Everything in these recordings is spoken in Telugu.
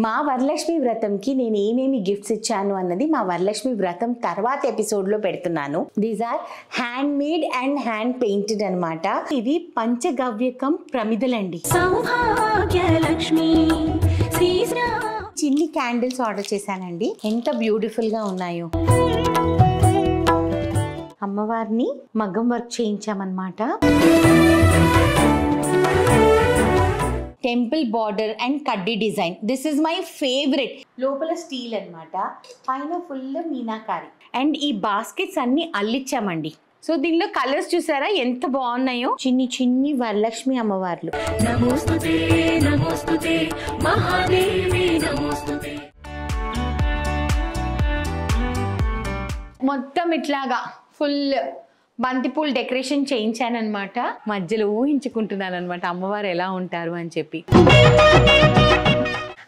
మా వరలక్ష్మి వ్రతంకి నేను ఏమేమి గిఫ్ట్స్ ఇచ్చాను అన్నది మా వరలక్ష్మి వ్రతం తర్వాత ఎపిసోడ్లో పెడుతున్నాను. These are hand made and hand painted అనమాట. ఇది పంచగవ్యకం ప్రమిదలండి. చిన్ని క్యాండిల్స్ ఆర్డర్ చేశానండి. ఎంత బ్యూటిఫుల్ గా ఉన్నాయో. అమ్మవారిని మగ్గం వర్క్ చేయించామన్నమాట. టెంపుల్ బార్డర్ అండ్ కడ్డీ design. This is my favourite. లోపల స్టీల్ అనమాట, పైన ఫుల్ మీనాకారి. అండ్ ఈ బాస్కెట్స్ అన్ని అల్లిచ్చామండి. సో దీనిలో కలర్స్ చూసారా ఎంత బాగున్నాయో. చిన్ని చిన్ని వరలక్ష్మి అమ్మవార్లు. నమోస్తుతే నమోస్తుతే మహాదేవి నమోస్తుతే. మొత్తం ఇట్లాగా ఫుల్ బంతిపూల్ డెకరేషన్ చేయించాను అనమాట. మధ్యలో ఊహించుకుంటున్నాను అనమాట అమ్మవారు ఎలా ఉంటారు అని చెప్పి.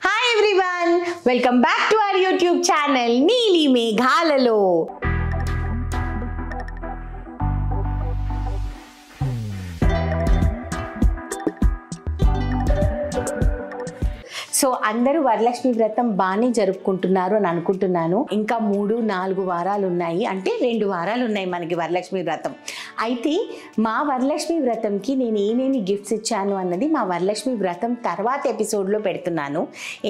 Hi everyone, welcome back to our YouTube channel నీలి మేఘాలలో. సో అందరూ వరలక్ష్మి వ్రతం బాగానే జరుపుకుంటున్నారు అని అనుకుంటున్నాను. ఇంకా 3-4 వారాలు ఉన్నాయి, అంటే 2 వారాలు ఉన్నాయి మనకి వరలక్ష్మి వ్రతం. అయితే మా వరలక్ష్మి వ్రతంకి నేను ఏమేమి గిఫ్ట్స్ ఇచ్చాను అన్నది మా వరలక్ష్మి వ్రతం తర్వాత ఎపిసోడ్లో పెడుతున్నాను.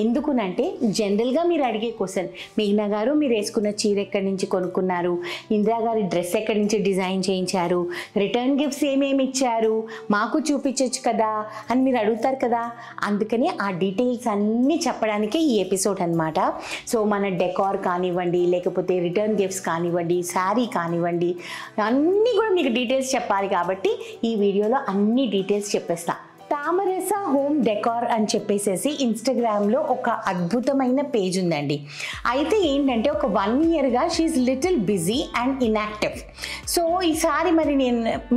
ఎందుకునంటే జనరల్గా మీరు అడిగే క్వశ్చన్, మీనా గారు మీరు వేసుకున్న చీర ఎక్కడి నుంచి కొనుక్కున్నారు, ఇందిరా గారి డ్రెస్ ఎక్కడి నుంచి డిజైన్ చేయించారు, రిటర్న్ గిఫ్ట్స్ ఏమేమి ఇచ్చారు మాకు చూపించవచ్చు కదా అని మీరు అడుగుతారు కదా. అందుకని ఆ డీటెయిల్స్ అన్నీ చెప్పడానికే ఈ ఎపిసోడ్ అనమాట. సో మన డెకార్ కానివ్వండి, లేకపోతే రిటర్న్ గిఫ్ట్స్ కానివ్వండి, శారీ కానివ్వండి, అన్నీ కూడా మీకు డీటెయిల్స్ చెప్పాలి కాబట్టి ఈ వీడియోలో అన్ని డీటెయిల్స్ చెప్పేస్తా. తామరస హోమ్ డెకార్ అని చెప్పేసి ఇన్స్టాగ్రామ్లో ఒక అద్భుతమైన పేజ్ ఉందండి. అయితే ఏంటంటే ఒక 1 yearగా she's little busy and inactive. So ఈసారి మరి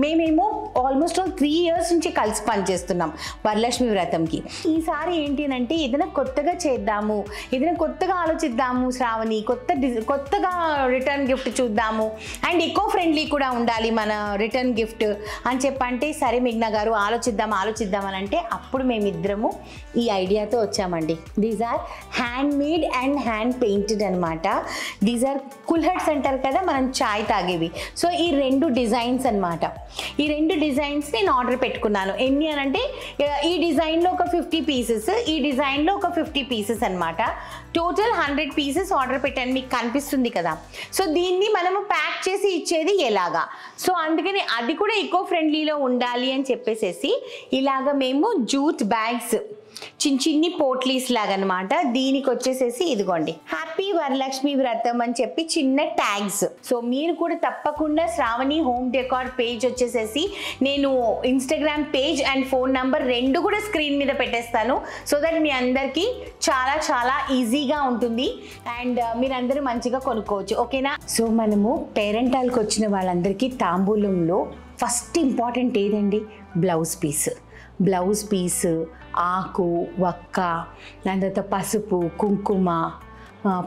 మేమేమో ఆల్మోస్ట్ 3 years నుంచి కలిసి పనిచేస్తున్నాం వరలక్ష్మి వ్రతంకి. ఈసారి ఏంటి అంటే ఏదైనా కొత్తగా చేద్దాము, ఏదైనా కొత్తగా ఆలోచిద్దాము, శ్రావణి కొత్తగా రిటర్న్ గిఫ్ట్ చూద్దాము అండ్ ఎకో ఫ్రెండ్లీ కూడా ఉండాలి మన రిటర్న్ గిఫ్ట్ అని చెప్పంటే, సరే మీనా గారు ఆలోచిద్దాం అంటే అప్పుడు మేమిద్దరము ఈ ఐడియాతో వచ్చామండి. These are hand made and hand painted అనమాట. దీస్ ఆర్ కుల్హట్స్ అంటారు కదా మనం చాయ్ తాగేవి. సో ఈ 2 డిజైన్స్ అనమాట. ఈ 2 డిజైన్స్ నేను ఆర్డర్ పెట్టుకున్నాను. ఎన్ని అని అంటే ఈ డిజైన్లో ఒక 50 పీసెస్, ఈ డిజైన్లో ఒక 50 పీసెస్ అనమాట. టోటల్ 100 పీసెస్ ఆర్డర్ పెట్టాను. మీకు కనిపిస్తుంది కదా. సో దీన్ని మనము ప్యాక్ చేసి ఇచ్చేది ఎలాగా, సో అందుకని అది కూడా ఈకో ఫ్రెండ్లీలో ఉండాలి అని చెప్పేసి ఇలాగ మేము జూట్ బ్యాగ్స్, చిన్ని పోట్లీస్ లాగా అనమాట. దీనికి వచ్చేసేసి ఇదిగోండి హ్యాపీ వరలక్ష్మి వ్రతం అని చెప్పి చిన్న ట్యాగ్స్. సో మీరు కూడా తప్పకుండా శ్రావణి హోమ్ డెకార్ పేజ్ వచ్చేసేసి నేను Instagram page and phone number 2 కూడా స్క్రీన్ మీద పెట్టేస్తాను. సో దట్ మీ అందరికీ చాలా చాలా ఈజీగా ఉంటుంది అండ్ మీరందరూ మంచిగా కొనుక్కోవచ్చు. ఓకేనా. సో మనము పేరెంటాల్కి వచ్చిన వాళ్ళందరికీ తాంబూలంలో ఫస్ట్ ఇంపార్టెంట్ ఏదండి, బ్లౌజ్ పీస్, ఆకు, వక్క, దాని తర్వాత పసుపు, కుంకుమ,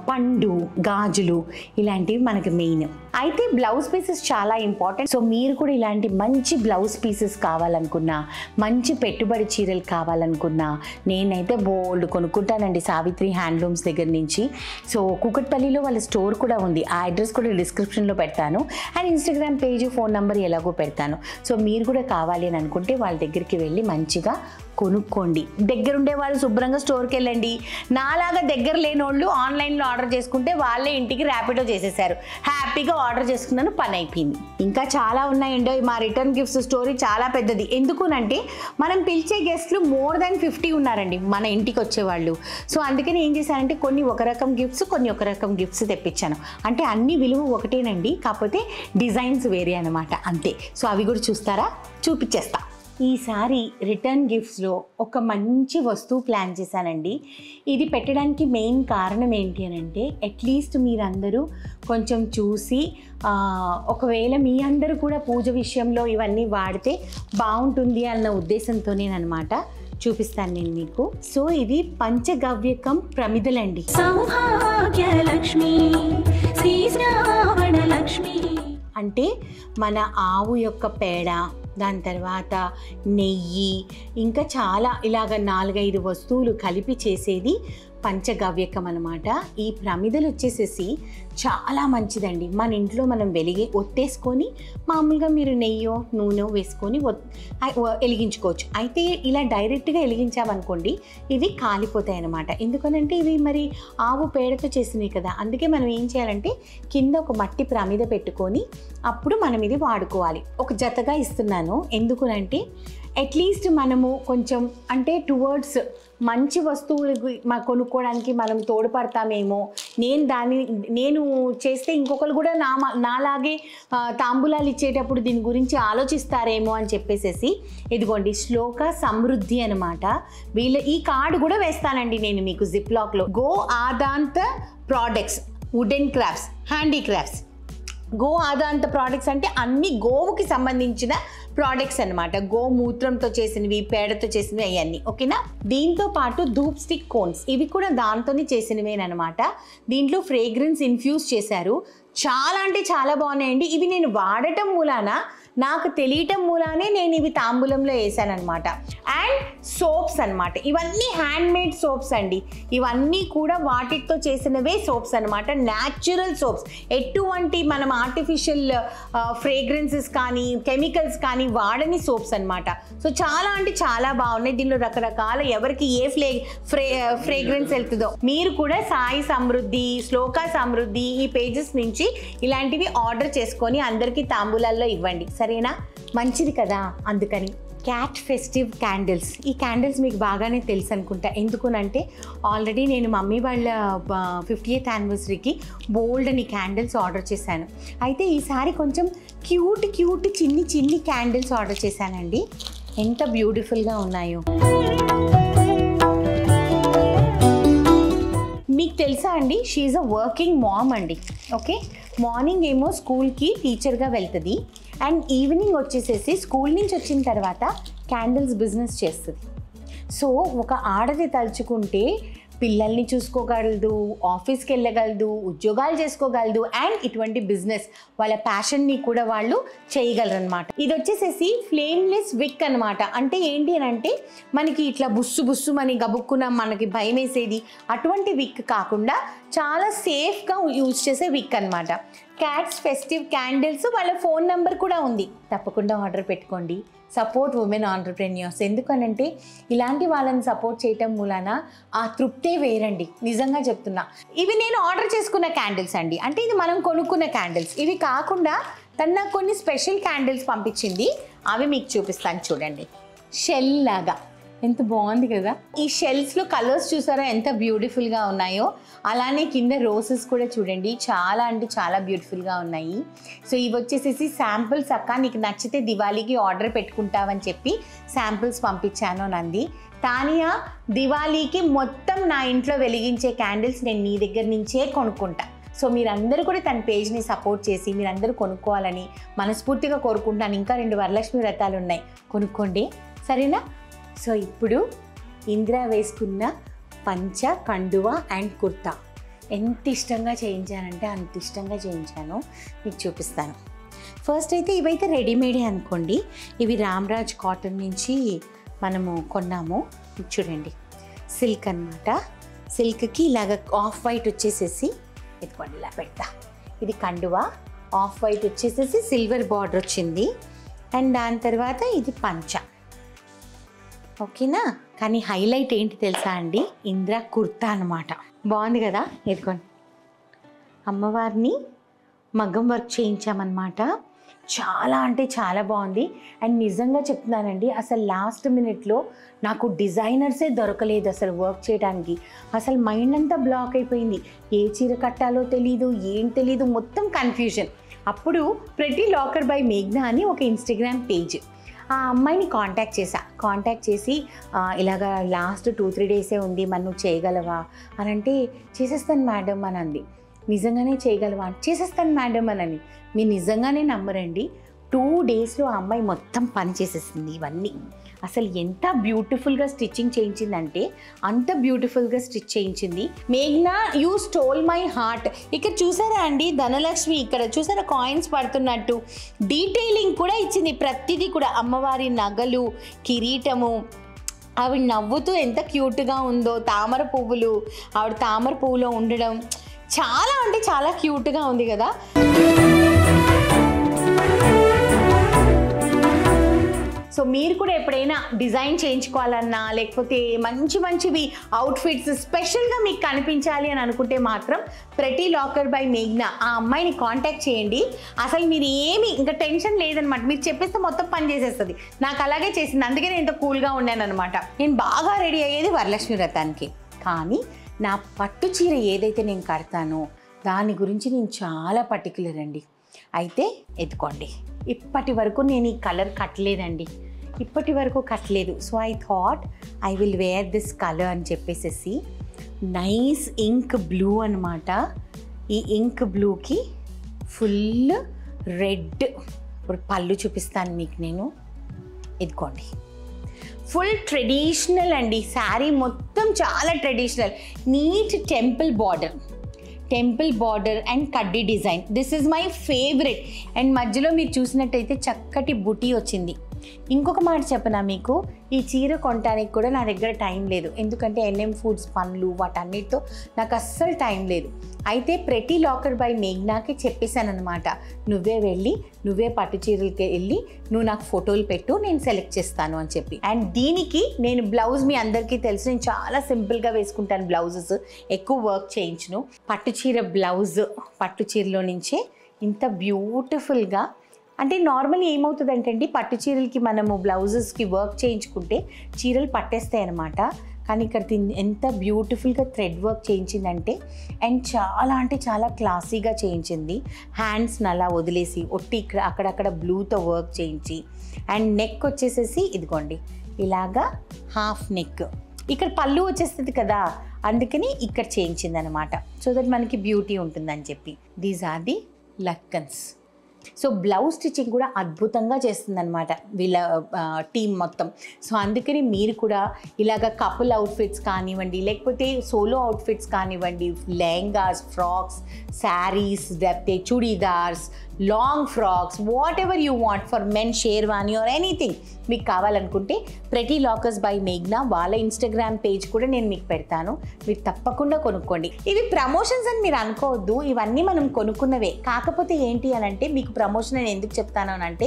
పండు, గాజులు, ఇలాంటివి మనకి మెయిన్. అయితే బ్లౌజ్ పీసెస్ చాలా ఇంపార్టెంట్. సో మీరు కూడా ఇలాంటి మంచి బ్లౌజ్ పీసెస్ కావాలనుకున్నా, మంచి పెట్టుబడి చీరలు కావాలనుకున్నా నేనైతే బోల్డ్ కొనుక్కుంటానండి సావిత్రి హ్యాండ్లూమ్స్ దగ్గర నుంచి. సో కూకట్పల్లిలో వాళ్ళ స్టోర్ కూడా ఉంది. ఆ అడ్రస్ కూడా డిస్క్రిప్షన్లో పెడతాను and Instagram page, phone number ఎలాగో పెడతాను. సో మీరు కూడా కావాలి అని అనుకుంటే వాళ్ళ దగ్గరికి వెళ్ళి మంచిగా కొనుక్కోండి. దగ్గరుండే వాళ్ళు శుభ్రంగా స్టోర్కి వెళ్ళండి. నాలాగా దగ్గర లేని వాళ్ళు ఆన్లైన్లో ఆర్డర్ చేసుకుంటే వాళ్ళే ఇంటికి ర్యాపిడో చేసేసారు. హ్యాపీగా ఆర్డర్ చేసుకున్నాను, పని అయిపోయింది. ఇంకా చాలా ఉన్నాయండి. మా రిటర్న్ గిఫ్ట్స్ స్టోరీ చాలా పెద్దది. ఎందుకునంటే మనం పిలిచే గెస్ట్లు more than 50 ఉన్నారండి మన ఇంటికి వచ్చేవాళ్ళు. సో అందుకని ఏం చేశానంటే కొన్ని ఒక రకం గిఫ్ట్స్, కొన్ని ఒక రకం గిఫ్ట్స్ తెప్పించాను. అంటే అన్ని విలువ ఒకటేనండి, కాకపోతే డిజైన్స్ వేరే అనమాట, అంతే. సో అవి కూడా చూస్తారా, చూపించేస్తా. ఈసారి రిటర్న్ గిఫ్ట్స్లో ఒక మంచి వస్తువు ప్లాన్ చేశానండి. ఇది పెట్టడానికి మెయిన్ కారణం ఏంటి అని అంటే అట్లీస్ట్ మీరందరూ కొంచెం చూసి ఒకవేళ మీ అందరూ కూడా పూజ విషయంలో ఇవన్నీ వాడితే బాగుంటుంది అన్న ఉద్దేశంతోనేనమాట. చూపిస్తాను నేను మీకు. సో ఇది పంచగవ్యకం ప్రమిదలండి. అంటే మన ఆవు యొక్క పేడ, దాని తర్వాత నెయ్యి, ఇంకా చాలా ఇలాగ 4-5 వస్తువులు కలిపి చేసేది పంచగవ్యకం అనమాట. ఈ ప్రమిదలు వచ్చేసేసి చాలా మంచిదండి. మన ఇంట్లో మనం ఒత్తేసుకొని మామూలుగా మీరు నెయ్యో నూనె వేసుకొని వెలిగించుకోవచ్చు. అయితే ఇలా డైరెక్ట్గా వెలిగించామనుకోండి ఇవి కాలిపోతాయి అన్నమాట. ఎందుకనంటే ఇవి మరి ఆవు పేడతో చేసినవి కదా. అందుకే మనం ఏం చేయాలంటే కింద ఒక మట్టి ప్రమిద పెట్టుకొని అప్పుడు మనం ఇది వాడుకోవాలి. ఒక జతగా ఇస్తున్నాను. ఎందుకనంటే అట్లీస్ట్ మనము కొంచెం అంటే టువర్డ్స్ మంచి వస్తువులు కొనుక్కోవడానికి మనం తోడ్పడతామేమో, నేను చేస్తే ఇంకొకరు కూడా నాలాగే తాంబూలాలు ఇచ్చేటప్పుడు దీని గురించి ఆలోచిస్తారేమో అని చెప్పేసి ఇదిగోండి శ్లోక సమృద్ధి అనమాట. ఈ కార్డు కూడా వేస్తానండి నేను మీకు జిప్ లాక్లో. Go Aadanta products, wooden crafts, handicrafts. Go Aadanta products అంటే అన్ని గోవుకి సంబంధించిన ప్రోడక్ట్స్ అనమాట. గోమూత్రంతో చేసినవి, పేడతో చేసినవి అవన్నీ. ఓకేనా. దీంతో పాటు ధూప్ స్టిక్ కోన్స్, ఇవి కూడా దాంతోనే చేసినవేనమాట. దీంట్లో ఫ్రేగ్రెన్స్ ఇన్ఫ్యూజ్ చేశారు. చాలా అంటే చాలా బాగున్నాయండి. ఇవి నేను వాడటం మూలాన, నాకు తెలియటం మూలానే నేను ఇవి తాంబూలంలో వేసాను అనమాట. అండ్ సోప్స్ అనమాట. ఇవన్నీ హ్యాండ్మేడ్ సోప్స్ అండి. ఇవన్నీ కూడా వాటితో చేసినవే సోప్స్ అనమాట. న్యాచురల్ సోప్స్, ఎటువంటి మనం ఆర్టిఫిషియల్ ఫ్రేగ్రెన్సెస్ కానీ కెమికల్స్ కానీ వాడని సోప్స్ అనమాట. సో చాలా అంటే చాలా బాగున్నాయి. దీనిలో రకరకాల ఎవరికి ఏ ఫ్రేగ్రెన్స్ వెళ్తుందో మీరు కూడా సాయి సమృద్ధి, శ్లోక సమృద్ధి ఈ పేజెస్ నుంచి ఇలాంటివి ఆర్డర్ చేసుకొని అందరికీ తాంబూలాల్లో ఇవ్వండి. సరేనా. మంచిది కదా. అందుకని క్యాట్ ఫెస్టివ్ క్యాండిల్స్. ఈ క్యాండిల్స్ మీకు బాగానే తెలుసు అనుకుంటా. ఎందుకునంటే ఆల్రెడీ నేను మమ్మీ వాళ్ళ 50th యానివర్సరీకి బోల్డ్ అని క్యాండిల్స్ ఆర్డర్ చేశాను. అయితే ఈసారి కొంచెం క్యూట్ చిన్ని క్యాండిల్స్ ఆర్డర్ చేశానండి. ఎంత బ్యూటిఫుల్గా ఉన్నాయో. మీకు తెలుసా అండి, షీఈ్ అ వర్కింగ్ మామ్ అండి. ఓకే. మార్నింగ్ ఏమో స్కూల్కి టీచర్గా వెళ్తుంది అండ్ ఈవినింగ్ వచ్చేసేసి స్కూల్ నుంచి వచ్చిన తర్వాత క్యాండిల్స్ బిజినెస్ చేస్తుంది. సో ఒక ఆడది తలుచుకుంటే పిల్లల్ని చూసుకోగలదు, ఆఫీస్కి వెళ్ళగలదు, ఉద్యోగాలు చేసుకోగలదు అండ్ ఇటువంటి బిజినెస్ వాళ్ళ ప్యాషన్ని కూడా వాళ్ళు చేయగలరు అనమాట. ఇది వచ్చేసేసి ఫ్లేమ్లెస్ విక్ అనమాట. అంటే ఏంటి అని అంటే మనకి ఇట్లా బుస్సు అని గబుక్కున మనకి భయం వేసేది అటువంటి విక్ కాకుండా చాలా సేఫ్గా యూజ్ చేసే విక్ అనమాట. క్యాట్స్ ఫెస్టివ్ క్యాండిల్స్, వాళ్ళ ఫోన్ నెంబర్ కూడా ఉంది. తప్పకుండా ఆర్డర్ పెట్టుకోండి. Support women entrepreneurs. ఎందుకనంటే ఇలాంటి వాళ్ళని సపోర్ట్ చేయటం మూలాన ఆ తృప్తే వేరండి. నిజంగా చెప్తున్నా. ఇవి నేను ఆర్డర్ చేసుకున్న క్యాండిల్స్ అండి. అంటే ఇది మనం కొనుక్కున్న క్యాండిల్స్. ఇవి కాకుండా తను నాకు కొన్ని స్పెషల్ క్యాండిల్స్ పంపించింది. అవి మీకు చూపిస్తాను చూడండి. షెల్ లాగా ఎంత బాగుంది కదా. ఈ షెల్స్లో కలర్స్ చూసారా ఎంత బ్యూటిఫుల్గా ఉన్నాయో. అలానే కింద రోసెస్ కూడా చూడండి చాలా అంటే చాలా బ్యూటిఫుల్గా ఉన్నాయి. సో ఇవి వచ్చేసేసి శాంపుల్స్. అక్క నీకు నచ్చితే దివాళీకి ఆర్డర్ పెట్టుకుంటావని చెప్పి శాంపుల్స్ పంపించాను నంది. తానియా, దివాళీకి మొత్తం నా ఇంట్లో వెలిగించే క్యాండిల్స్ నేను నీ దగ్గర నుంచే కొనుక్కుంటా. సో మీరందరూ కూడా తన పేజ్ని సపోర్ట్ చేసి మీరందరూ కొనుక్కోవాలని మనస్ఫూర్తిగా కోరుకుంటున్నాను. ఇంకా 2 వరలక్ష్మి వ్రతాలు ఉన్నాయి, కొనుక్కోండి. సరేనా. సో ఇప్పుడు ఇందిరా వేసుకున్న పంచ, కండువా అండ్ కుర్తా ఎంత ఇష్టంగా చేయించానంటే అంత ఇష్టంగా చేయించాను. మీకు చూపిస్తాను. ఫస్ట్ అయితే ఇవైతే రెడీమేడే అనుకోండి. ఇవి రామ్రాజ్ కాటన్ నుంచి మనము కొన్నాము. చూడండి సిల్క్ అనమాట. సిల్క్కి ఇలాగ ఆఫ్ వైట్ వచ్చేసేసి ఎత్తుకోండి ఇలా పెడతా. ఇది కండువా, ఆఫ్ వైట్ వచ్చేసేసి సిల్వర్ బార్డర్ వచ్చింది. అండ్ దాని తర్వాత ఇది పంచ. ఓకేనా. కానీ హైలైట్ ఏంటి తెలుసా అండి, ఇందిరా కుర్తా అనమాట. బాగుంది కదా. ఎదుకోండి అమ్మవారిని మగ్గం వర్క్ చేయించామన్నమాట. చాలా అంటే చాలా బాగుంది. అండ్ నిజంగా చెప్తున్నానండి, అసలు లాస్ట్ మినిట్లో నాకు డిజైనర్సే దొరకలేదు అసలు వర్క్ చేయడానికి. అసలు మైండ్ అంతా బ్లాక్ అయిపోయింది. ఏ చీర కట్టాలో తెలీదు, ఏం తెలీదు, మొత్తం కన్ఫ్యూజన్. అప్పుడు ప్రెటీ లాకర్ బై మేఘ్నా అని ఒక ఇన్స్టాగ్రామ్ పేజ్, ఆ అమ్మాయిని కాంటాక్ట్ చేసి ఇలాగ లాస్ట్ 2-3 డేసే ఉంది, మరి నువ్వు చేయగలవా అని అంటే చేసేస్తాను మేడం అని అంది. నిజంగానే చేయగలవా? చేసేస్తాను మేడం అని. మీరు నిజంగానే నమ్మరండి, 2 డేస్లో ఆ అమ్మాయి మొత్తం పని చేసేసింది ఇవన్నీ. అసలు ఎంత బ్యూటిఫుల్గా స్టిచ్చింగ్ చేయించిందంటే అంత బ్యూటిఫుల్గా స్టిచ్ చేయించింది. మేఘ్నా, యూ స్టోల్ మై హార్ట్. ఇక్కడ చూసారా అండి ధనలక్ష్మి, ఇక్కడ చూసారా కాయిన్స్ పడుతున్నట్టు డీటెయిలింగ్ కూడా ఇచ్చింది. ప్రతిదీ కూడా అమ్మవారి నగలు, కిరీటము, ఆవిడ నవ్వుతూ ఎంత క్యూట్గా ఉందో, తామర పువ్వులు, ఆవిడ తామర పువ్వులో ఉండడం చాలా అంటే చాలా క్యూట్గా ఉంది కదా. సో మీరు కూడా ఎప్పుడైనా డిజైన్ చేయించుకోవాలన్నా లేకపోతే మంచివి అవుట్ఫిట్స్ స్పెషల్గా మీకు కనిపించాలి అని అనుకుంటే మాత్రం ప్రెటీ లాకర్ బై మేఘ్నా ఆ అమ్మాయిని కాంటాక్ట్ చేయండి. అసలు మీరు ఏమి ఇంకా టెన్షన్ లేదనమాట. మీరు చెప్పేస్తే మొత్తం పని చేసేస్తుంది. నాకు అలాగే చేసింది, అందుకే నేను ఇంత కూల్గా ఉన్నాను అనమాట. నేను బాగా రెడీ అయ్యేది వరలక్ష్మి వ్రతానికి, కానీ నా పట్టు చీర ఏదైతే నేను కడతానో దాని గురించి నేను చాలా పర్టిక్యులర్ అండి. అయితే ఎత్తుకోండి, ఇప్పటి వరకు నేను ఈ కలర్ కట్టలేదండి, ఇప్పటి వరకు కట్టలేదు. So I thought I will wear this colour అని చెప్పేసి నైస్ ఇంక్ బ్లూ అనమాట. ఈ ఇంక్ బ్లూకి ఫుల్ రెడ్, ఇప్పుడు పళ్ళు చూపిస్తాను మీకు నేను. ఇదిగోండి, ఫుల్ ట్రెడిషనల్ అండి. శారీ మొత్తం చాలా traditional, neat temple border and కడ్డీ design. This is my favourite. And మధ్యలో మీరు చూసినట్టయితే చక్కటి బుటీ వచ్చింది. ఇంకొక మాట చెప్పనా మీకు, ఈ చీర కొనడానికి కూడా నా దగ్గర టైం లేదు, ఎందుకంటే NM ఫుడ్స్ పనులు వాటన్నిటితో నాకు అస్సలు టైం లేదు. అయితే ప్రెటీ లాకర్ బై మేఘ్నాకి చెప్పేశాను అనమాట, నువ్వే పట్టు చీరలకి వెళ్ళి నువ్వు నాకు ఫోటోలు పెట్టు, నేను సెలెక్ట్ చేస్తాను అని చెప్పి. అండ్ దీనికి నేను బ్లౌజ్, మీ అందరికీ తెలుసు నేను చాలా సింపుల్గా వేసుకుంటాను బ్లౌజెస్, ఎక్కువ వర్క్ చేయించును. పట్టు చీర బ్లౌజ్, పట్టు చీరలో నుంచే ఇంత బ్యూటిఫుల్గా, అంటే నార్మల్లీ ఏమవుతుందంటే అండి పట్టు చీరలకి మనము బ్లౌజెస్కి వర్క్ చేయించుకుంటే చీరలు పట్టేస్తాయి అన్నమాట. కానీ ఇక్కడ ఎంత బ్యూటిఫుల్గా థ్రెడ్ వర్క్ చేయించిందంటే, అండ్ చాలా అంటే చాలా క్లాసీగా చేయించింది. హ్యాండ్స్ని అలా వదిలేసి ఒట్టి ఇక్కడ అక్కడక్కడ బ్లూతో వర్క్ చేయించి, అండ్ నెక్ వచ్చేసేసి ఇదిగోండి ఇలాగా హాఫ్ నెక్, ఇక్కడ పళ్ళు వచ్చేస్తుంది కదా అందుకని ఇక్కడ చేయించింది అనమాట. సో దట్ మనకి బ్యూటీ ఉంటుందని చెప్పి. These are the latkans. So blouse stitching కూడా అద్భుతంగా చేస్తుందన్నమాట వీళ్ళ టీం మొత్తం. సో అందుకని మీరు కూడా ఇలాగ కపుల్ అవుట్ఫిట్స్ కానివ్వండి, లేకపోతే సోలో అవుట్ఫిట్స్ కానివ్వండి, లెహంగాస్, ఫ్రాక్స్, శారీస్, లేకపోతే churidars, long frocks, what ever you want for men, sherwani or anything మీకు కావాలనుకుంటే ప్రెటీ లాకర్స్ బై మేఘ్నా వాళ్ళ ఇన్స్టాగ్రామ్ పేజ్ కూడా నేను మీకు పెడతాను, మీరు తప్పకుండా కొనుక్కోండి. ఇవి ప్రమోషన్స్ అని మీరు అనుకోవద్దు, ఇవన్నీ మనం కొనుక్కున్నవే. కాకపోతే ఏంటి అని అంటే, మీకు ప్రమోషన్ నేను ఎందుకు చెప్తాను అని అంటే,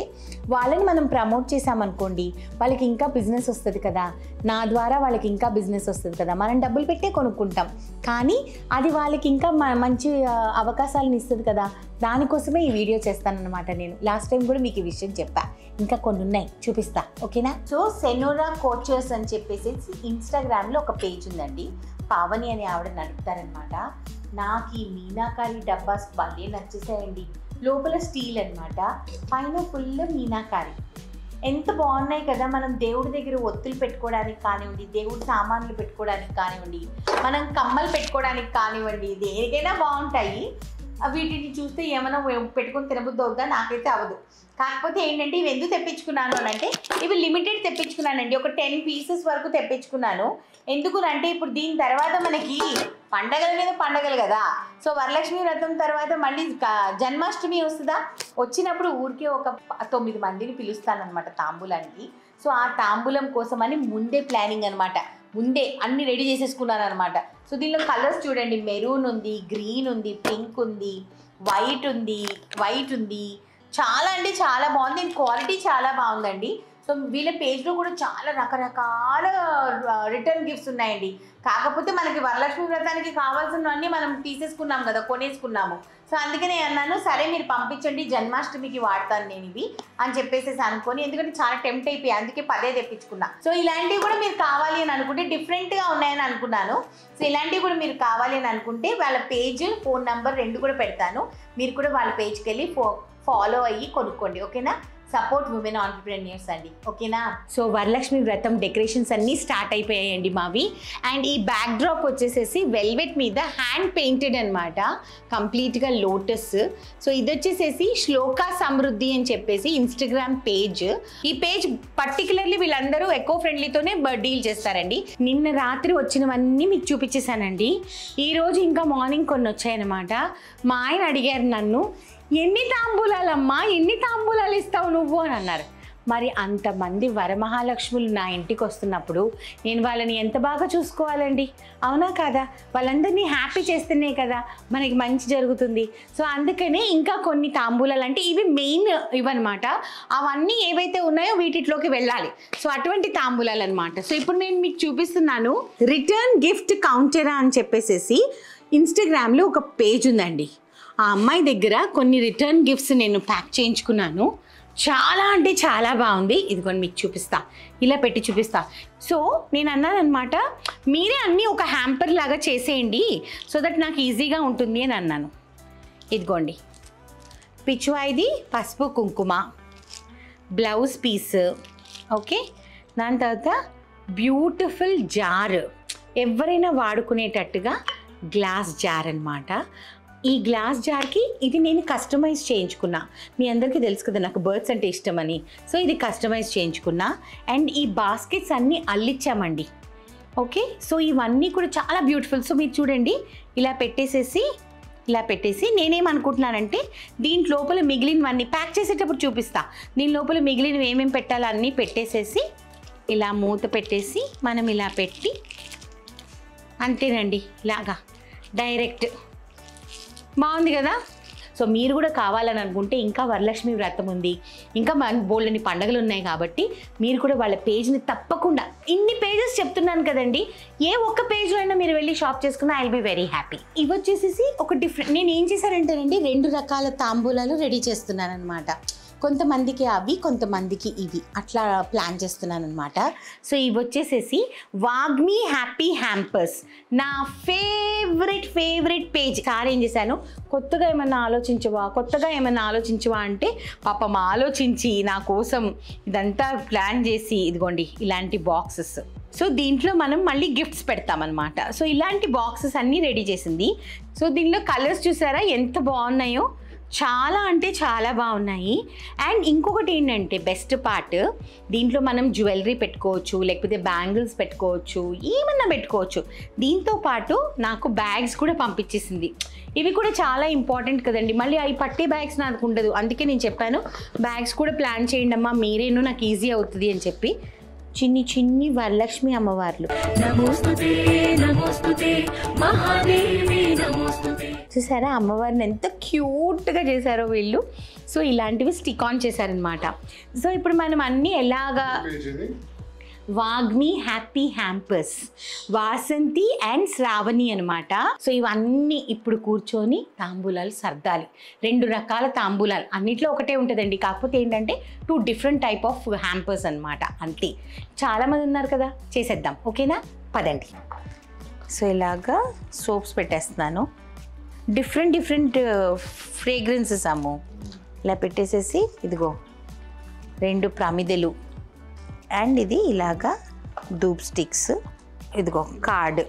వాళ్ళని మనం ప్రమోట్ చేసామనుకోండి వాళ్ళకి ఇంకా బిజినెస్ వస్తుంది కదా, నా ద్వారా వాళ్ళకి ఇంకా బిజినెస్ వస్తుంది కదా, మనం డబ్బులు పెట్టే కొనుక్కుంటాం, కానీ అది వాళ్ళకి ఇంకా మంచి అవకాశాలను ఇస్తుంది కదా, దానికోసమే ఈ వీడియో చేస్తానన్నమాట. నేను లాస్ట్ టైం కూడా మీకు ఈ విషయం చెప్పా, ఇంకా కొన్ని ఉన్నాయి చూపిస్తా, ఓకేనా. సో సెనోరా కోచర్స్ అని చెప్పేసి ఇన్స్టాగ్రామ్లో ఒక పేజ్ ఉందండి, పావని అని ఆవిడ నడుపుతారనమాట. నాకు ఈ మీనాకారి డబ్బాస్ భలే నచ్చేసాయండి. లోపల స్టీల్ అనమాట, పైన ఫుల్ మీనాకారి, ఎంత బాగున్నాయి కదా. మనం దేవుడి దగ్గర ఒత్తులు పెట్టుకోవడానికి కానివ్వండి, దేవుడి సామాన్లు పెట్టుకోవడానికి కానివ్వండి, మనం కమ్మలు పెట్టుకోవడానికి కానివ్వండి, దేనికైనా బాగుంటాయి. వీటిని చూస్తే ఏమైనా పెట్టుకొని తినబుద్ధి అవుద్దా, నాకైతే అవ్వదు. కాకపోతే ఏంటంటే ఇవి ఎందుకు తెప్పించుకున్నాను అని అంటే, ఇవి లిమిటెడ్ తెప్పించుకున్నానండి, ఒక 10 పీసెస్ వరకు తెప్పించుకున్నాను. ఎందుకు అంటే ఇప్పుడు దీని తర్వాత మనకి పండగల మీద పండగలు కదా. సో వరలక్ష్మి వ్రతం తర్వాత మళ్ళీ జన్మాష్టమి వస్తుందా, వచ్చినప్పుడు ఊరికే ఒక 9 మందిని పిలుస్తానమాట తాంబూలానికి. సో ఆ తాంబూలం కోసమని ముందే ప్లానింగ్ అనమాట, ముందే అన్ని రెడీ చేసేసుకున్నాను అనమాట. సో దీనిలో కలర్స్ చూడండి, మెరూన్ ఉంది, గ్రీన్ ఉంది, పింక్ ఉంది, వైట్ ఉంది, చాలా అంటే చాలా బాగుంది. దీని క్వాలిటీ చాలా బాగుందండి. సో వీళ్ళ పేజ్లో కూడా చాలా రకరకాల రిటర్న్ గిఫ్ట్స్ ఉన్నాయండి. కాకపోతే మనకి వరలక్ష్మి వ్రతానికి కావాల్సినవన్నీ మనం తీసేసుకున్నాం కదా, కొనేసుకున్నాము. సో అందుకనే అన్నాను, సరే మీరు పంపించండి, జన్మాష్టమికి వాడతాను నేను ఇవి అని చెప్పేసి అనుకొని, ఎందుకంటే చాలా టెంప్ట్ అయిపోయి అందుకే 10 తెప్పించుకున్నా. సో ఇలాంటివి కూడా మీరు కావాలి అని అనుకుంటే, డిఫరెంట్గా ఉన్నాయని అనుకున్నాను. సో ఇలాంటివి కూడా మీరు కావాలి అని అనుకుంటే వాళ్ళ పేజ్, ఫోన్ నెంబర్ 2 కూడా పెడతాను, మీరు కూడా వాళ్ళ పేజ్కి వెళ్ళి ఫాలో అయ్యి కొనుక్కోండి, ఓకేనా. సపోర్ట్ ఉమెన్ ఆంటర్‌ప్రెన్యూర్స్ అండి, ఓకేనా. సో వరలక్ష్మి వ్రతం డెకరేషన్స్ అన్నీ స్టార్ట్ అయిపోయాయండి మావి. అండ్ ఈ బ్యాక్ డ్రాప్ వచ్చేసేసి వెల్వెట్ మీద హ్యాండ్ పెయింటెడ్ అనమాట, కంప్లీట్గా లోటస్. సో ఇది వచ్చేసేసి శ్లోకా సమృద్ధి అని చెప్పేసి ఇన్స్టాగ్రామ్ పేజ్. ఈ పేజ్ పర్టికులర్లీ వీళ్ళందరూ ఎకో ఫ్రెండ్లీతోనే డీల్ చేస్తారండి. నిన్న రాత్రి వచ్చినవన్నీ మీకు చూపించేశానండి. ఈరోజు ఇంకా మార్నింగ్ కొన్ని వచ్చాయన్నమాట. మా ఆయన అడిగారు నన్ను, ఎన్ని తాంబూలాలమ్మా, ఎన్ని తాంబూలాలు ఇస్తావు నువ్వు అని అన్నారు. మరి అంతమంది వరమహాలక్ష్ములు నా ఇంటికి వస్తున్నప్పుడు నేను వాళ్ళని ఎంత బాగా చూసుకోవాలండి, అవునా కాదా? వాళ్ళందరినీ హ్యాపీ చేస్తేనే కదా మనకి మంచి జరుగుతుంది. సో అందుకనే ఇంకా కొన్ని తాంబూలాలు, అంటే ఇవి మెయిన్ ఇవన్నమాట. అవన్నీ ఏవైతే ఉన్నాయో వీటిలోకి వెళ్ళాలి. సో అటువంటి తాంబూలాలు అనమాట. సో ఇప్పుడు నేను మీకు చూపిస్తున్నాను. రిటర్న్ గిఫ్ట్ కౌంటరా అని చెప్పేసి ఇన్స్టాగ్రామ్లో ఒక పేజ్ ఉందండి. ఆ అమ్మాయి దగ్గర కొన్ని రిటర్న్ గిఫ్ట్స్ నేను ప్యాక్ చేయించుకున్నాను. చాలా అంటే చాలా బాగుంది. ఇదిగోండి మీకు చూపిస్తా, ఇలా పెట్టి చూపిస్తా. సో నేను అన్నాను అనమాట, మీరే అన్నీ ఒక హ్యాంపర్ లాగా చేసేయండి సో దట్ నాకు ఈజీగా ఉంటుంది అని అన్నాను. ఇదిగోండి పిచ్చువాయిది పసుపు కుంకుమ, బ్లౌజ్ పీస్, ఓకే. దాని తర్వాత బ్యూటిఫుల్ జార్, ఎవరైనా వాడుకునేటట్టుగా గ్లాస్ జార్ అన్నమాట. ఈ గ్లాస్ జార్కి ఇది నేను కస్టమైజ్ చేయించుకున్నా. మీ అందరికీ తెలుసు కదా నాకు బర్డ్స్ అంటే ఇష్టమని. సో ఇది కస్టమైజ్ చేయించుకున్నా. అండ్ ఈ బాస్కెట్స్ అన్నీ అల్లిచ్చామండి, ఓకే. సో ఇవన్నీ కూడా చాలా బ్యూటిఫుల్. సో మీరు చూడండి, ఇలా పెట్టేసి నేనేమనుకుంటున్నానంటే దీంట్ లోపల మిగిలినవన్నీ ప్యాక్ చేసేటప్పుడు చూపిస్తా. దీని లోపల మిగిలినవి ఏమేమి పెట్టాలో అన్నీ పెట్టేసేసి ఇలా మూత పెట్టేసి మనం ఇలా పెట్టి అంతేనండి, ఇలాగా డైరెక్ట్. బాగుంది కదా. సో మీరు కూడా కావాలని అనుకుంటే, ఇంకా వరలక్ష్మి వ్రతం ఉంది, ఇంకా బోల్డని పండుగలు ఉన్నాయి కాబట్టి మీరు కూడా వాళ్ళ పేజ్ని తప్పకుండా, ఇన్ని పేజెస్ చెప్తున్నాను కదండి, ఏ ఒక్క పేజ్లో అయినా మీరు వెళ్ళి షాప్ చేసుకున్నా I will be very happy. ఇవి వచ్చేసి ఒక డిఫరెంట్, నేను ఏం చేశానంటేనండి 2 రకాల తాంబూలాలు రెడీ చేస్తున్నాను అనమాట. కొంతమందికి అవి, కొంతమందికి ఇవి, అట్లా ప్లాన్ చేస్తున్నాను అనమాట. సో ఇవి వచ్చేసేసి వాగ్మీ హ్యాపీ హ్యాంపర్స్, నా ఫేవరెట్ పేజ్. సార్ ఏం చేశాను, కొత్తగా ఏమన్నా ఆలోచించవా అంటే పాపం ఆలోచించి నా కోసం ఇదంతా ప్లాన్ చేసి, ఇదిగోండి ఇలాంటి బాక్సెస్. సో దీంట్లో మనం మళ్ళీ గిఫ్ట్స్ పెడతామన్నమాట. సో ఇలాంటి బాక్సెస్ అన్నీ రెడీ చేసింది. సో దీనిలో కలర్స్ చూసారా ఎంత బాగున్నాయో, చాలా అంటే చాలా బాగున్నాయి. అండ్ ఇంకొకటి ఏంటంటే బెస్ట్ పార్ట్, దీంట్లో మనం జ్యువెలరీ పెట్టుకోవచ్చు, లేకపోతే బ్యాంగిల్స్ పెట్టుకోవచ్చు, ఏమన్నా పెట్టుకోవచ్చు. దీంతో పాటు నాకు బ్యాగ్స్ కూడా పంపించేసింది. ఇవి కూడా చాలా ఇంపార్టెంట్ కదండి, మళ్ళీ అవి పట్టే బ్యాగ్స్ నాకు ఉండదు. అందుకే నేను చెప్పాను బ్యాగ్స్ కూడా ప్లాన్ చేయండి అమ్మా మీరేను, నాకు ఈజీ అవుతుంది అని చెప్పి. చిన్ని వరలక్ష్మి అమ్మవార్లు, చూసారా అమ్మవారిని ఎంత క్యూట్గా చేశారో వీళ్ళు. సో ఇలాంటివి స్టిక్ ఆన్ చేశారనమాట. సో ఇప్పుడు మనం అన్నీ ఎలాగా, Vagmi happy hampers, Vasanthi and Sravani అనమాట. సో ఇవన్నీ ఇప్పుడు కూర్చొని తాంబూలాలు సర్దాలి. 2 రకాల తాంబూలాలు, అన్నిట్లో ఒకటే ఉంటుందండి, కాకపోతే ఏంటంటే 2 డిఫరెంట్ టైప్ ఆఫ్ హ్యాంపర్స్ అనమాట, అంతే. చాలామంది ఉన్నారు కదా, చేసేద్దాం, ఓకేనా, పదండి. సో ఇలాగా సోప్స్ పెట్టేస్తున్నాను, డిఫరెంట్ ఫ్రేగ్రెన్సెస్ అమ్ము. ఇలా పెట్టేసేసి ఇదిగో 2 ప్రమిదలు, అండ్ ఇది ఇలాగా ధూప్ స్టిక్స్, ఇదిగో కార్డ్,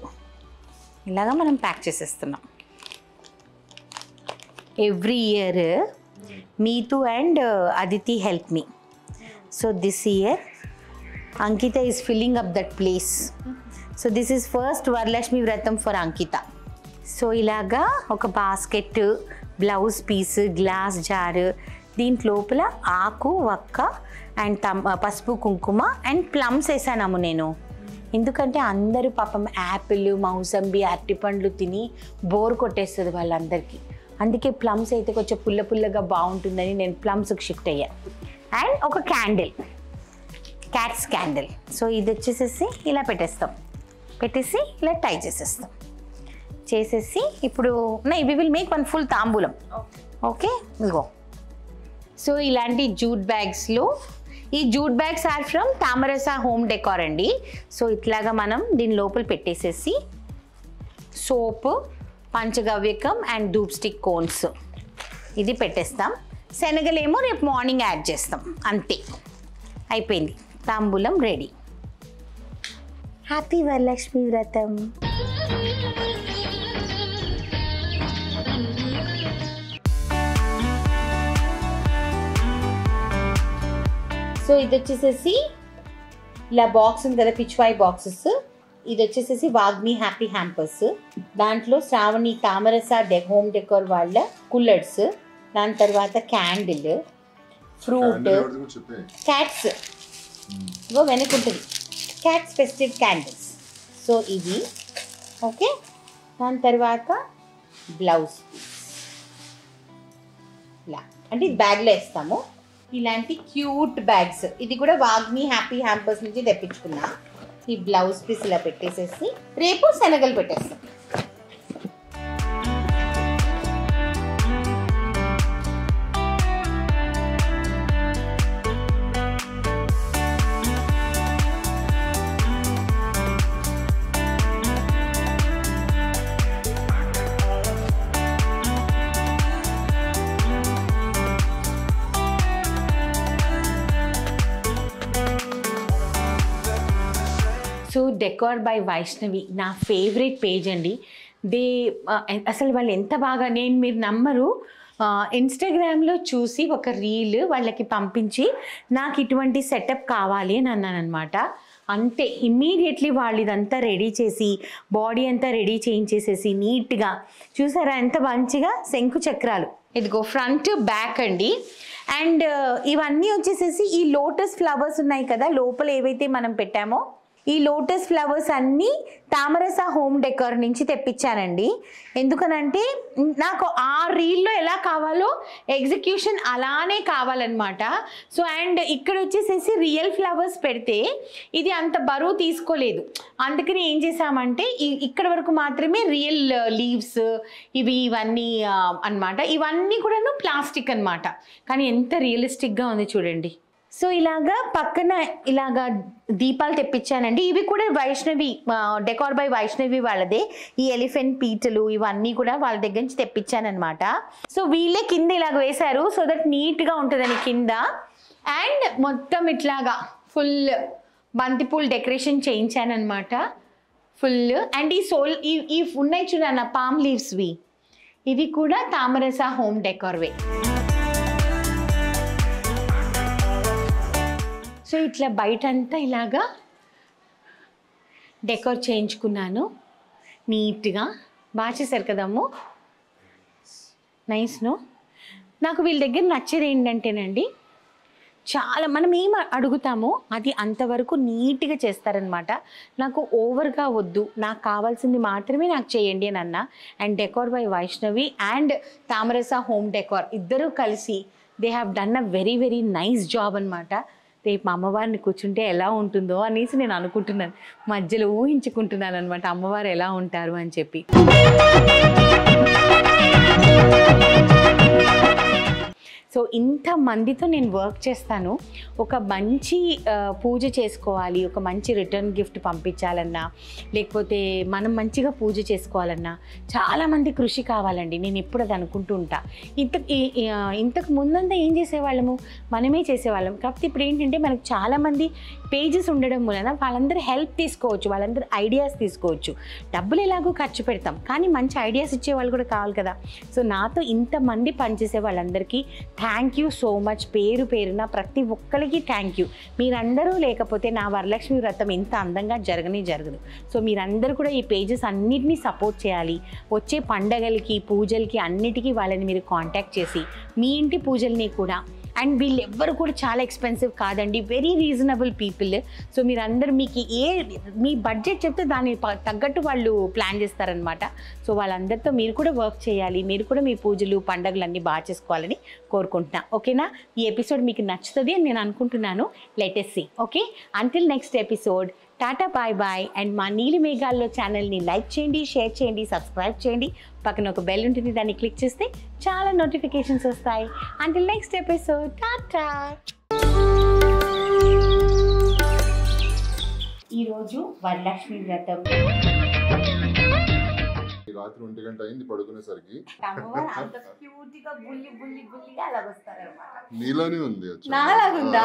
ఇలాగా మనం ప్యాక్ చేసేస్తున్నాం. Every year Meethu and Aditi help me. So this year Ankita is filling up that place. So this is first Varalakshmi Vratam for Ankita. So ఇలాగా ఒక basket, blouse piece, glass jar, దీంట్లోపల ఆకు వక్క అండ్ పసుపు కుంకుమ అండ్ ప్లమ్స్ వేసానమ్ము నేను. ఎందుకంటే అందరూ పాపం యాపిల్, మౌసంబి, అరటిపండ్లు తిని బోర్ కొట్టేస్తుంది వాళ్ళందరికీ. అందుకే ప్లమ్స్ అయితే కొంచెం పుల్లగా బాగుంటుందని నేను ప్లమ్స్కి షిఫ్ట్ అయ్యా. అండ్ ఒక క్యాండిల్, క్యాట్స్ క్యాండిల్. సో ఇది వచ్చేసేసి ఇలా పెట్టేసి ఇలా టై చేసేసి ఇప్పుడు we will make 1 full tambulam, okay. ఇగో సో ఇలాంటి జూట్ బ్యాగ్స్లో, ఈ jute bags are from Tamarasa home decor అండి. సో ఇట్లాగా మనం దీని లోపల పెట్టేసేసి సోప్, పంచగవ్యకం అండ్ ధూప్ స్టిక్ కోన్స్ ఇది పెట్టేస్తాం. శనగలేమో రేపు మార్నింగ్ యాడ్ చేస్తాం, అంతే అయిపోయింది. తాంబూలం రెడీ. హ్యాపీ వరలక్ష్మి వ్రతం. సో ఇది వచ్చేసేసి ఇలా బాక్స్ ఉంది కదా, పిచ్వాయి బాక్సెస్. ఇది వచ్చేసేసి వాగ్మి హ్యాపీ హ్యాంపర్స్. దాంట్లో శ్రావణి తామరస హోమ్ డెకోర్ వాళ్ళ కుల్లర్స్. దాని తర్వాత క్యాండిల్, ఫ్రూట్, క్యాట్స్ ఇగో వెనకుంటుంది, క్యాట్స్ ఫెస్టివ్ క్యాండిల్స్. సో ఇది ఓకే. దాని తర్వాత బ్లౌజ్ పీస్ ఇలా, అంటే ఇది బ్యాగ్లో వేస్తాము. ఇలాంటి క్యూట్ బ్యాగ్స్, ఇది కూడా వాగ్మి హ్యాపీ హ్యాంపర్స్ నుంచి తెప్పించుకున్నా. ఈ బ్లౌజ్ పీస్ ఇలా పెట్టేసేసి రేపు శనగలు పెట్టేస్తాం. సో డెకోర్ బై వైష్ణవి నా ఫేవరెట్ పేజ్ అండి. అసలు వాళ్ళు ఎంత బాగా, మీరు నమ్మరు, ఇన్స్టాగ్రామ్లో చూసి ఒక రీల్ వాళ్ళకి పంపించి నాకు ఇటువంటి సెటప్ కావాలి అని అన్నాను అనమాట. అంతే ఇమ్మీడియట్లీ వాళ్ళు ఇదంతా రెడీ చేసి బాడీ అంతా రెడీ చేయించేసేసి నీట్గా, చూసారా ఎంత మంచిగా శంకు చక్రాలు, ఇదిగో ఫ్రంట్ బ్యాక్ అండి. అండ్ ఇవన్నీ వచ్చేసేసి ఈ లోటస్ ఫ్లవర్స్ ఉన్నాయి కదా లోపల ఏవైతే మనం పెట్టామో, ఈ లోటస్ ఫ్లవర్స్ అన్నీ తామరస హోమ్ డెకోర్ నుంచి తెప్పించానండి. ఎందుకనంటే నాకు ఆ రీల్లో ఎలా కావాలో ఎగ్జిక్యూషన్ అలానే కావాలన్నమాట. సో అండ్ ఇక్కడ వచ్చేసేసి రియల్ ఫ్లవర్స్ పెడితే ఇది అంత బరువు తీసుకోలేదు, అందుకని ఏం చేసామంటే ఇక్కడ వరకు మాత్రమే రియల్ లీవ్స్ ఇవన్నీ అన్నమాట. ఇవన్నీ కూడాను ప్లాస్టిక్ అన్నమాట, కానీ ఎంత రియలిస్టిక్గా ఉంది చూడండి. సో ఇలాగా పక్కన ఇలాగా దీపాలు తెప్పించానండి. ఇవి కూడా వైష్ణవి డెకోర్ బై వైష్ణవి వాళ్ళదే. ఈ ఎలిఫెంట్ పీటలు ఇవన్నీ కూడా వాళ్ళ దగ్గర నుంచి తెప్పించానమాట. సో వీళ్ళే కింద ఇలాగ వేశారు, సో దట్ నీట్గా ఉంటుందని కింద. అండ్ మొత్తం ఇట్లాగా ఫుల్ బంతిపూలు డెకరేషన్ చేయించానమాట ఫుల్. అండ్ ఈ ఉన్నాయి చూడన్న పామ్ లీవ్స్వి, ఇవి కూడా తామరస హోమ్ డెకోర్వే. సో ఇట్లా బయటంతా ఇలాగా డెకోర్ చేయించుకున్నాను నీట్గా. బాగా చేశారు కదమ్ము, నైస్ను. నాకు వీళ్ళ దగ్గర నచ్చేది ఏంటంటేనండి, చాలా మనం ఏం అడుగుతామో అది అంతవరకు నీట్గా చేస్తారనమాట. నాకు ఓవర్గా వద్దు, నాకు కావాల్సింది మాత్రమే నాకు చేయండి అని అన్న. And decor by Vaishnavi and Tamarasa home decor ఇద్దరూ కలిసి they have done a very very nice job అనమాట. రేపు అమ్మవారిని కూర్చుంటే ఎలా ఉంటుందో అనేసి నేను అనుకుంటున్నాను, మధ్యలో ఊహించుకుంటున్నాను అనమాట అమ్మవారు ఎలా ఉంటారు అని చెప్పి. సో ఇంతమందితో నేను వర్క్ చేస్తాను. ఒక మంచి పూజ చేసుకోవాలి, ఒక మంచి రిటర్న్ గిఫ్ట్ పంపించాలన్నా, లేకపోతే మనం మంచిగా పూజ చేసుకోవాలన్నా చాలామంది కృషి కావాలండి. నేను ఎప్పుడు అది అనుకుంటూ ఉంటా. ఇంతకు ముందంతా ఏం చేసేవాళ్ళము, మనమే చేసేవాళ్ళం. కాకపోతే ఇప్పుడు ఏంటంటే మనకు చాలామంది పేజెస్ ఉండడం వలన వాళ్ళందరూ హెల్ప్ తీసుకోవచ్చు, వాళ్ళందరూ ఐడియాస్ తీసుకోవచ్చు. డబ్బులు ఎలాగో ఖర్చు పెడతాం, కానీ మంచి ఐడియాస్ ఇచ్చే వాళ్ళు కూడా కావాలి కదా. సో నాతో ఇంతమంది పనిచేసే వాళ్ళందరికీ థ్యాంక్ యూ సో మచ్. పేరు పేరున ప్రతి ఒక్కరికి థ్యాంక్ యూ. మీరందరూ లేకపోతే నా వరలక్ష్మి వ్రతం ఇంత అందంగా జరగదు. సో మీరందరూ కూడా ఈ పేజెస్ అన్నిటినీ సపోర్ట్ చేయాలి. వచ్చే పండగలకి పూజలకి అన్నిటికీ వాళ్ళని మీరు కాంటాక్ట్ చేసి మీ ఇంటి పూజల్ని కూడా. అండ్ వీళ్ళు ఎవ్వరు కూడా చాలా ఎక్స్పెన్సివ్ కాదండి, వెరీ రీజనబుల్ పీపుల్. సో మీరందరూ మీకు మీ బడ్జెట్ చెప్తే దాన్ని తగ్గట్టు వాళ్ళు ప్లాన్ చేస్తారనమాట. సో వాళ్ళందరితో మీరు కూడా వర్క్ చేయాలి, మీరు కూడా మీ పూజలు పండుగలు అన్నీ బాగా చేసుకోవాలని కోరుకుంటున్నా. ఓకేనా? ఈ ఎపిసోడ్ మీకు నచ్చుతుంది అని నేను అనుకుంటున్నాను. Let us see. Okay, until next episode, tata bye bye. And మా నీలి మేఘాల్లో ఛానల్ని లైక్ చేయండి, షేర్ చేయండి, సబ్స్క్రైబ్ చేయండి. పక్కన ఒక బెల్ ఉంటుంది, దాన్ని క్లిక్ చేస్తే చాలా నోటిఫికేషన్స్ వస్తాయి. Until next episode, Tata. ఈరోజు వరలక్ష్మి వ్రతం. రాత్రి 1 గంట అయింది పడుకునేసరికి. అమ్మవారు అంత క్యూట్ గా బుల్లి బుల్లి బుల్లిగా అలా వస్తారన్నమాట. నీలోనే ఉంది. నాలాగుందా?